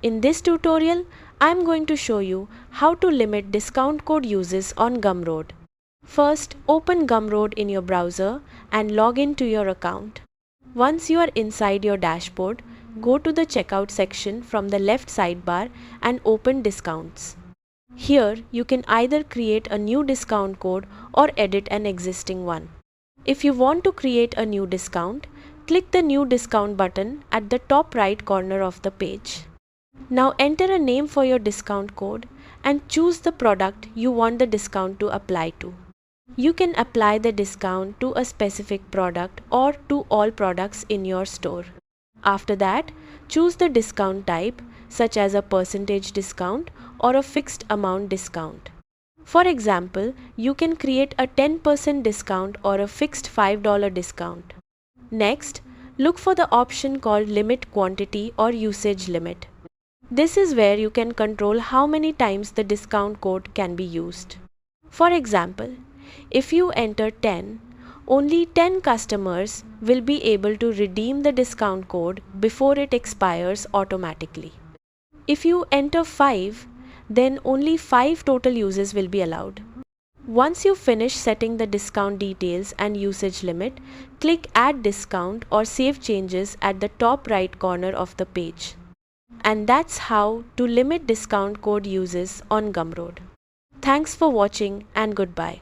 In this tutorial, I am going to show you how to limit discount code uses on Gumroad. First, open Gumroad in your browser and log in to your account. Once you are inside your dashboard, go to the checkout section from the left sidebar and open discounts. Here, you can either create a new discount code or edit an existing one. If you want to create a new discount, click the New Discount button at the top right corner of the page. Now enter a name for your discount code and choose the product you want the discount to apply to. You can apply the discount to a specific product or to all products in your store. After that, choose the discount type, such as a percentage discount or a fixed amount discount. For example, you can create a 10% discount or a fixed $5 discount. Next, look for the option called Limit Quantity or Usage Limit. This is where you can control how many times the discount code can be used. For example, if you enter 10, only 10 customers will be able to redeem the discount code before it expires automatically. If you enter 5, then only 5 total uses will be allowed. Once you finish setting the discount details and usage limit, click Add Discount or Save Changes at the top right corner of the page. And that's how to limit discount code uses on Gumroad. Thanks for watching and goodbye.